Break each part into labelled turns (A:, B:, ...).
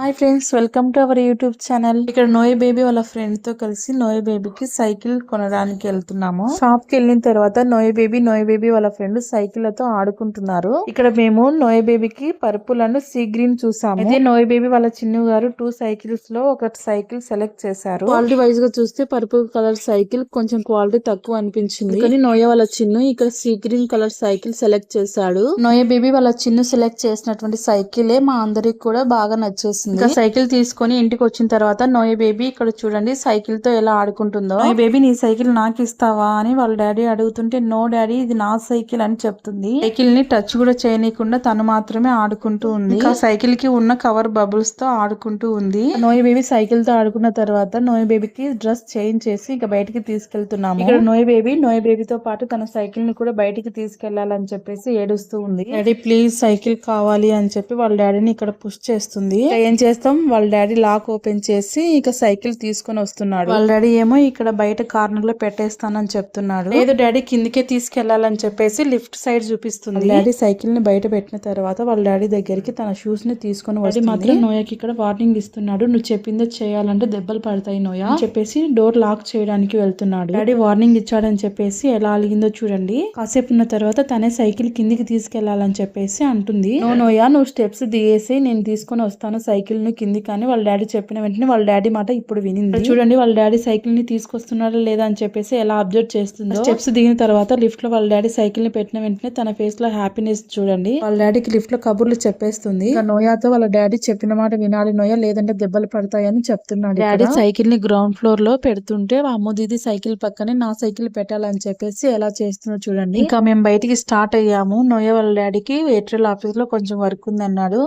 A: Hi friends, welcome to our YouTube channel. ఇక్కడ నోయ్ baby వాళ్ళ friend తో కలిసి నోయ్ బేబీకి సైకిల్ కొనడానికి వెళ్తున్నాము. షాప్ కి వెళ్ళిన తర్వాత నోయ్ బేబీ వాళ్ళ ఫ్రెండ్ సైకిళ్లతో ఆడుకుంటున్నారు. ఇక్కడ మేము నోయ్ బేబీకి పర్పుల్ అండ్ సీ గ్రీన్ చూసాము. అయితే నోయ్ బేబీ వాళ్ళ చిన్ను గారు 2 సైకిల్స్ లో ఒక సైకిల్ సెలెక్ట్ చేశారు. క్వాలిటీ వైజ్ గా చూస్తే పర్పుల్ కలర్ సైకిల్ కొంచెం క్వాలిటీ తక్కువ అనిపించింది, కానీ నోయ వాళ్ళ చిన్ను ఇక్కడ sea green colour cycle select చేశాడు. నోయ్ బేబీ వాళ్ళ చిన్ను సెలెక్ట్ చేసినటువంటి సైకిలే మా అందరికి కూడా బాగా నచ్చేసింది. ఇంకా సైకిల్ తీసుకొని ఇంటికి వచ్చిన తర్వాత నోయ్ బేబీ ఇక్కడ చూడండి సైకిల్ తో ఎలా ఆడుకుంటుందో. నోయ్ బేబీ నీ సైకిల్ నాకు ఇస్తావా అని వాళ్ళ డాడీ అడుగుతుంటే, నో డాడీ ఇది నా సైకిల్ అని చెప్తుంది. సైకిల్ ని టచ్ కూడా చేయనీయకుండా తను మాత్రమే ఆడుకుంటూ ఉంది. ఇంకా సైకిల్ కి ఉన్న కవర్ బబుల్స్ తో ఆడుకుంటూ ఉంది. నోయ్ బేబీ సైకిల్ తో ఆడుకున్న తర్వాత నోయ్ బేబీకి డ్రెస్ చేంజ్ చేసి ఇంకా బయటికి తీసుకెళ్తున్నాము. ఇక్కడ నోయ్ బేబీతో పాటు తన సైకిల్ ని కూడా బయటికి తీసుకెళ్లాలని చెప్పేసి ఏడుస్తూ ఉంది. డాడీ ప్లీజ్ సైకిల్ కావాలి అని చెప్పి వాళ్ళ డాడీని ఇక్కడ పుష్ చేస్తుంది. ఏం చేస్తాం, వాళ్ళ డాడీ లాక్ ఓపెన్ చేసి ఇక సైకిల్ తీసుకొని వస్తున్నాడు. వాళ్ళ డాడీ ఏమో ఇక్కడ బయట కార్నర్ లో పెట్టేస్తానని చెప్తున్నాడు. లేదు డాడీ కిందికే తీసుకెళ్లాలని చెప్పేసి లిఫ్ట్ సైడ్ చూపిస్తుంది. డాడీ సైకిల్ ని బయట పెట్టిన తర్వాత వాళ్ళ డాడీ దగ్గరికి తన షూస్ ని తీసుకొని వస్తుంది. మాత్రం నోయాకి ఇక్కడ వార్నింగ్ ఇస్తున్నాడు, నువ్వు చెప్పిందే చేయాలంటే దెబ్బలు పడతాయి నోయా అని చెప్పేసి డోర్ లాక్ చేయడానికి వెళ్తున్నాడు. డాడీ వార్నింగ్ ఇచ్చాడని చెప్పేసి ఎలా అలిగిందో చూడండి. కాసేపు ఉన్న తర్వాత తనే సైకిల్ కిందికి తీసుకెళ్లాలని చెప్పేసి అంటుంది. నో నోయా నువ్వు స్టెప్స్ దిగేసి నేను తీసుకొని వస్తాను సైకిల్ ను కింది కానీ వాళ్ళ డాడీ చెప్పిన వెంటనే వాళ్ళ డాడీ మాట ఇప్పుడు వినింది. చూడండి వాళ్ళ డాడీ సైకిల్ ని తీసుకొస్తున్నారా లేదా అని చెప్పేసి ఎలా అబ్జర్వ్ చేస్తుందో. స్టెప్స్ దిగిన తర్వాత లిఫ్ట్ లో వాళ్ళ డాడీ సైకిల్ ని పెట్టిన వెంటనే తన ఫేస్ లో హ్యాపీనెస్ చూడండి. వాళ్ళ డాడీకి లిఫ్ట్ లో కబుర్లు చెప్పేస్తుంది. నోయాతో వాళ్ళ డాడీ చెప్పిన మాట వినాలి నోయా, లేదంటే దెబ్బలు పడతాయని చెప్తున్నాడు. డాడీ సైకిల్ ని గ్రౌండ్ ఫ్లోర్ లో పెడుతుంటే అమ్మో దీది సైకిల్ పక్కనే నా సైకిల్ పెట్టాలని చెప్పేసి ఎలా చేస్తుందో చూడండి. ఇంకా మేము బయటికి స్టార్ట్ అయ్యాము. నోయా వాళ్ళ డాడీకి ఎయిర్టెల్ ఆఫీస్ లో కొంచెం వర్క్ ఉంది అన్నాడు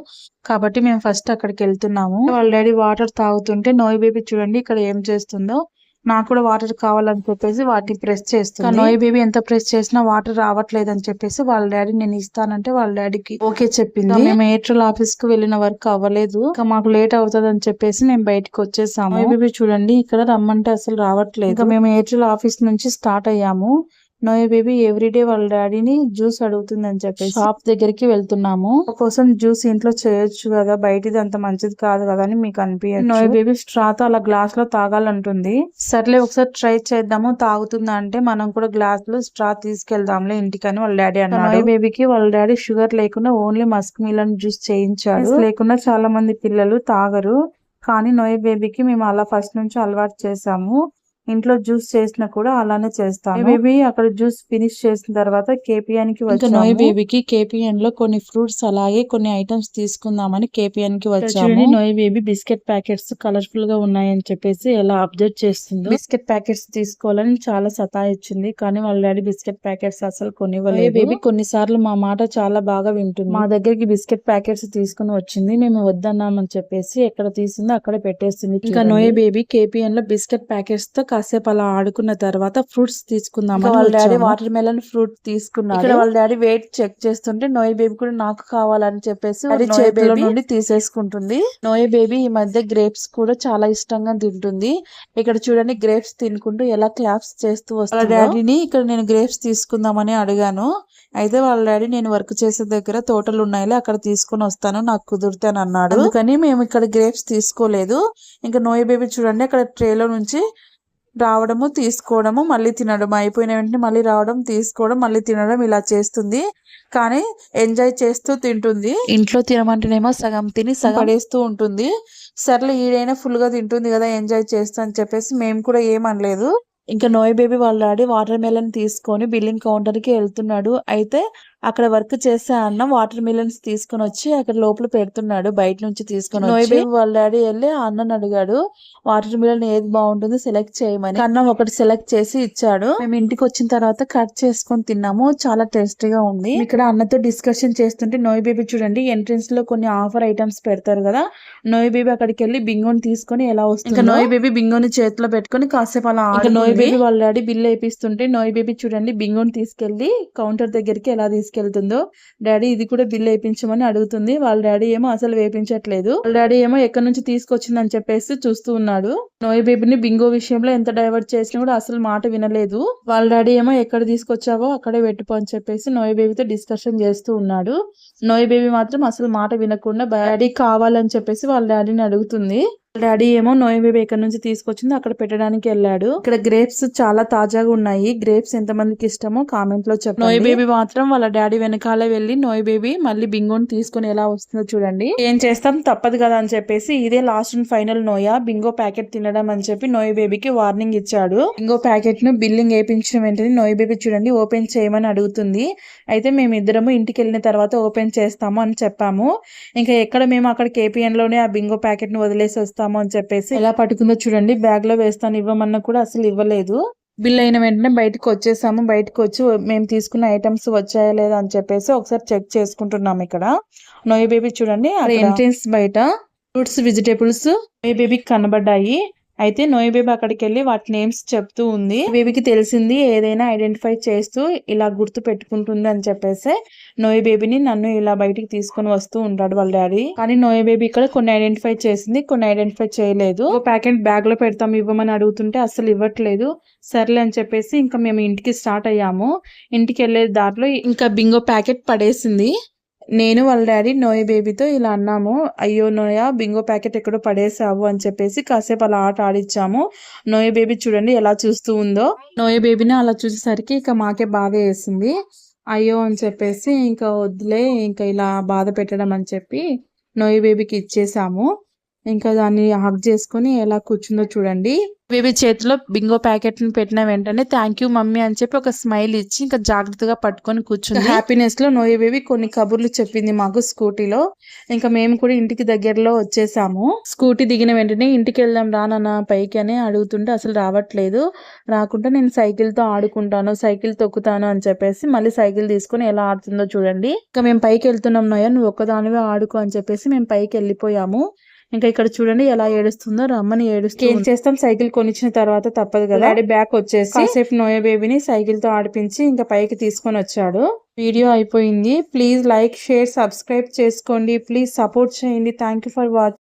A: కాబట్టి మేము ఫస్ట్ అక్కడికి వెళ్తున్నాము. వాళ్ళ డాడీ వాటర్ తాగుతుంటే నోయ్ బేబీ చూడండి ఇక్కడ ఏం చేస్తుందో. నాకు కూడా వాటర్ కావాలని చెప్పేసి వాటిని ప్రెస్ చేస్తుంది. నోయ్ బేబీ ఎంత ప్రెస్ చేసినా వాటర్ రావట్లేదు అని చెప్పేసి వాళ్ళ డాడీ నేను ఇస్తానంటే వాళ్ళ డాడీకి ఓకే చెప్పింది. మేము ఎయిర్టెల్ ఆఫీస్ కు వెళ్ళిన వర్క్ అవ్వలేదు, ఇంకా మాకు లేట్ అవుతుంది అని చెప్పేసి మేము బయటకు వచ్చేసాము. నోయ్ బేబీ చూడండి ఇక్కడ రమ్మంటే అసలు రావట్లేదు. ఇంకా మేము ఎయిర్టెల్ ఆఫీస్ నుంచి స్టార్ట్ అయ్యాము. నోయ్ బేబీ ఎవ్రీడే వాళ్ళ డాడీని జ్యూస్ అడుగుతుందని చెప్పి షాప్ దగ్గరికి వెళ్తున్నాము. కోసం జ్యూస్ ఇంట్లో చేయొచ్చు కదా, బయటిది అంత మంచిది కాదు కదా అని మీకు అనిపించదు. నోయ్ బేబీ స్ట్రాతో అలా గ్లాస్ లో తాగాలంటుంది. సర్లే ఒకసారి ట్రై చేద్దాము తాగుతుందా అంటే మనం కూడా గ్లాస్ లో స్ట్రా తీసుకెళ్దాంలే ఇంటికని వాళ్ళ డాడీ అన్నాడు. నోయ్ బేబీకి వాళ్ళ డాడీ షుగర్ లేకుండా ఓన్లీ మస్క్ మిలన్ జ్యూస్ చేయించాడు. లేకుండా చాలా మంది పిల్లలు తాగరు, కానీ నోయ్ బేబీకి మేము అలా ఫస్ట్ నుంచి అలవాటు చేసాము. ఇంట్లో జ్యూస్ చేసినా కూడా అలానే చేస్తాను. బేబీ అక్కడ జ్యూస్ ఫినిష్ చేసిన తర్వాత కేపీఎన్ కి వచ్చాము. నోయ్ బేబీకి కేపీఎన్ లో కొన్ని ఫ్రూట్స్ అలాగే కొన్ని ఐటమ్స్ తీసుకుందామని కేపీఎన్ కి వచ్చాము. నోయ్ బేబీ బిస్కెట్ ప్యాకెట్స్ కలర్ఫుల్ గా ఉన్నాయని చెప్పేసి ఎలా అబ్జర్వ్ చేస్తుందో. బిస్కెట్ ప్యాకెట్స్ తీసుకోవాలని చాలా సతాయిచ్చింది, కానీ వాళ్ళ డాడీ బిస్కెట్ ప్యాకెట్స్ అసలు కొనివ్వలేదు. బేబీ కొన్నిసార్లు మా మాట చాలా బాగా వింటుంది. మా దగ్గరికి బిస్కెట్ ప్యాకెట్స్ తీసుకుని వచ్చింది, మేము వద్దన్నామని చెప్పేసి ఎక్కడ తీసిందో అక్కడ పెట్టేస్తుంది. ఇంకా నోయ్ బేబీ కేపీఎన్ లో బిస్కెట్ ప్యాకెట్స్ తో కాసేపు అలా ఆడుకున్న తర్వాత ఫ్రూట్స్ తీసుకుందాం. వాళ్ళ డాడీ వాటర్ మెలన్ ఫ్రూట్ తీసుకున్నాడు. ఇక్కడ వాళ్ళ డాడీ వెయిట్ చెక్ చేస్తుంటే నోయ్ బేబీ కూడా నాకు కావాలని చెప్పేసి చేతిలో నుండి తీసేసుకుంటుంది. నోయ్ బేబీ ఈ మధ్య గ్రేప్స్ కూడా చాలా ఇష్టంగా తింటుంది. ఇక్కడ చూడండి గ్రేప్స్ తినుకుంటూ ఎలా క్లాప్స్ చేస్తూ వస్తుంది. వాళ్ళ డాడీని ఇక్కడ నేను గ్రేప్స్ తీసుకుందామని అడిగాను. అయితే వాళ్ళ డాడీ నేను వర్క్ చేసే దగ్గర తోటలు ఉన్నాయిలే అక్కడ తీసుకుని వస్తాను నాకు కుదురుతాను అన్నాడు. అందుకని మేము ఇక్కడ గ్రేప్స్ తీసుకోలేదు. ఇంకా నోయ్ బేబీ చూడండి అక్కడ ట్రేలో నుంచి రావడము తీసుకోవడము మళ్ళీ తినడం, అయిపోయిన వెంటనే మళ్ళీ రావడం తీసుకోవడం మళ్ళీ తినడం ఇలా చేస్తుంది, కానీ ఎంజాయ్ చేస్తూ తింటుంది. ఇంట్లో తినమంటేనేమో సగం తిని సగం పడేస్తూ ఉంటుంది. సర్లే ఈడైనా ఫుల్ గా తింటుంది కదా ఎంజాయ్ చేస్తా అని చెప్పేసి మేము కూడా ఏమనలేదు. ఇంకా నోయ్ బేబీ వాళ్ళ డాడీ వాటర్ మెలన్ తీసుకొని బిల్లింగ్ కౌంటర్ కి వెళ్తున్నాడు. అయితే అక్కడ వర్క్ చేసే అన్న వాటర్ మిలన్స్ తీసుకొని వచ్చి అక్కడ లోపల పెడుతున్నాడు, బయట నుంచి తీసుకొని. నోయ్ బేబీ వాళ్ళ డాడీ వెళ్ళి ఆ అన్నని అడిగాడు వాటర్ మిలన్ ఏది బాగుంటుందో సెలెక్ట్ చేయమని. అన్న ఒకటి సెలెక్ట్ చేసి ఇచ్చాడు. మేము ఇంటికి వచ్చిన తర్వాత కట్ చేసుకొని తిన్నాము, చాలా టేస్టీగా ఉంది. ఇక్కడ అన్నతో డిస్కషన్ చేస్తుంటే నోయ్ బేబీ చూడండి ఎంట్రన్స్ లో కొన్ని ఆఫర్ ఐటమ్స్ పెడతారు కదా, నోయ్ బేబీ అక్కడికి వెళ్ళి బింగోని తీసుకొని ఎలా వస్తుంది. ఇంకా నోయ్ బేబీ బింగోని చేతిలో పెట్టుకుని కాసేపు అలా నోయ్ బేబీ వాళ్ళ డాడీ బిల్ వేపిస్తుంటే నోయ్ బేబీ చూడండి బింగోని తీసుకెళ్లి కౌంటర్ దగ్గరికి ఎలా తీసుకెళ్ళి వెళ్తుందో డాడీ ఇది కూడా బిల్ వేయించమని అడుగుతుంది. వాళ్ళ డాడీ ఏమో అసలు వేయించట్లేదు. వాళ్ళ డాడీ ఏమో ఎక్కడి నుంచి తీసుకొచ్చిందని చెప్పేసి చూస్తూ ఉన్నాడు. నోయ్ బేబీని బింగో విషయంలో ఎంత డైవర్ట్ చేసినా కూడా అసలు మాట వినలేదు. వాళ్ళ డాడీ ఏమో ఎక్కడ తీసుకొచ్చావో అక్కడే పెట్టుకో అని చెప్పేసి నోయ్ బేబీతో డిస్కషన్ చేస్తూ ఉన్నాడు. నోయ్ బేబీ మాత్రం అసలు మాట వినకుండా డాడీ కావాలని చెప్పేసి వాళ్ళ డాడీని అడుగుతుంది. డాడీ ఏమో నోయ్ బేబీ ఎక్కడి నుంచి తీసుకొచ్చిందో అక్కడ పెట్టడానికి వెళ్ళాడు. ఇక్కడ గ్రేప్స్ చాలా తాజాగా ఉన్నాయి. గ్రేప్స్ ఎంత మందికి ఇష్టమో కామెంట్ లో చెప్పండి. నోయ్ బేబీ మాత్రం వాళ్ళ డాడీ వెనకాలే వెళ్ళి నోయ్ బేబీ మళ్ళీ బింగోని తీసుకుని ఎలా వస్తుందో చూడండి. ఏం చేస్తాం తప్పదు కదా అని చెప్పేసి ఇదే last and final Noah Bingo packet తినడం అని చెప్పి నోయ్ బేబీకి వార్నింగ్ ఇచ్చాడు. బింగో ప్యాకెట్ ను బిల్లింగ్ వేయించిన వెంటనే నోయ్ బేబీ చూడండి ఓపెన్ చేయమని అడుగుతుంది. అయితే మేమిద్దరము ఇంటికి వెళ్ళిన తర్వాత ఓపెన్ చేస్తాము అని చెప్పాము. ఇంకా ఎక్కడ మేము అక్కడ కేపీఎన్ లోనే ఆ బింగో ప్యాకెట్ ను వదిలేసి వస్తాము అని చెప్పేసి ఎలా పట్టుకుందో చూడండి. బ్యాగ్ లో వేస్తాను ఇవ్వమన్నా కూడా అసలు ఇవ్వలేదు. బిల్ అయిన వెంటనే బయటకు వచ్చేసాము. బయటకు వచ్చి మేము తీసుకున్న ఐటమ్స్ వచ్చాయా లేదా అని చెప్పేసి ఒకసారి చెక్ చేసుకుంటున్నాము. ఇక్కడ నోయ్ బేబీ చూడండి ఎంట్రన్స్ బయట ఫ్రూట్స్ వెజిటేబుల్స్ నోయ్ బేబీకి కనబడ్డాయి. అయితే నోయ్ బేబీ అక్కడికి వెళ్ళి వాటి నేమ్స్ చెప్తూ ఉంది. బేబీకి తెలిసింది ఏదైనా ఐడెంటిఫై చేస్తూ ఇలా గుర్తు పెట్టుకుంటుంది అని చెప్పేసి నోయ్ బేబీని నన్ను ఇలా బయటికి తీసుకుని వస్తూ ఉంటాడు వాళ్ళ డాడీ. కానీ నోయ్ బేబీ ఇక్కడ కొన్ని ఐడెంటిఫై చేసింది, కొన్ని ఐడెంటిఫై చేయలేదు. ఒక ప్యాకెట్ బ్యాగ్ లో పెడతాం ఇవ్వమని అడుగుతుంటే అసలు ఇవ్వట్లేదు. సర్లే అని చెప్పేసి ఇంకా మేము ఇంటికి స్టార్ట్ అయ్యాము. ఇంటికి వెళ్లే దారిలో ఇంకా బింగో ప్యాకెట్ పడేసింది. నేను వాళ్ళ డాడీ నోయ్ బేబీతో ఇలా అన్నాము, అయ్యో నోయా బింగో ప్యాకెట్ ఎక్కడో పడేసావు అని చెప్పేసి కాసేపు అలా ఆట ఆడిచ్చాము. నోయ్ బేబీ చూడండి ఎలా చూస్తూ ఉందో. నోయ్ బేబీని అలా చూసేసరికి ఇక మాకే బాధ వేసింది. అయ్యో అని చెప్పేసి ఇంకా వద్దులే ఇంకా ఇలా బాధ పెట్టడం అని చెప్పి నోయ్ బేబీకి ఇచ్చేసాము. ఇంకా దాన్ని హగ్ చేసుకుని ఎలా కూర్చుందో చూడండి. బేబీ చేతిలో బింగో ప్యాకెట్ ని పెట్టిన వెంటనే థ్యాంక్ యూ మమ్మీ అని చెప్పి ఒక స్మైల్ ఇచ్చి ఇంకా జాగ్రత్తగా పట్టుకొని కూర్చుంది. హ్యాపీనెస్ లో నోయ్ బేబీ కొన్ని కబుర్లు చెప్పింది మాకు స్కూటీలో. ఇంకా మేము కూడా ఇంటికి దగ్గరలో వచ్చేసాము. స్కూటీ దిగిన వెంటనే ఇంటికి వెళ్దాం రానన్న పైకి అని అడుగుతుంటే అసలు రావట్లేదు. రాకుండా నేను సైకిల్ తో ఆడుకుంటాను, సైకిల్ తొక్కుతాను అని చెప్పేసి మళ్ళీ సైకిల్ తీసుకుని ఎలా ఆడుతుందో చూడండి. ఇంకా మేము పైకి వెళ్తున్నాం నోయా నువ్వు ఒక్కదానివే ఆడుకో అని చెప్పేసి మేము పైకి వెళ్ళిపోయాము. ఇంకా ఇక్కడ చూడండి ఎలా ఏడుస్తుందో, రమ్మని ఏడుస్తూ. ఏం చేస్తాం సైకిల్ కొనిచ్చిన తర్వాత తప్పదు కదా. డాడీ బ్యాక్ వచ్చేసి కాసేపు నోయా బేబీని సైకిల్ తో ఆడిపించి ఇంకా పైకి తీసుకొని వచ్చాడు. వీడియో అయిపోయింది. ప్లీజ్ లైక్ షేర్ సబ్స్క్రైబ్ చేసుకోండి. ప్లీజ్ సపోర్ట్ చేయండి. Thank you for watching.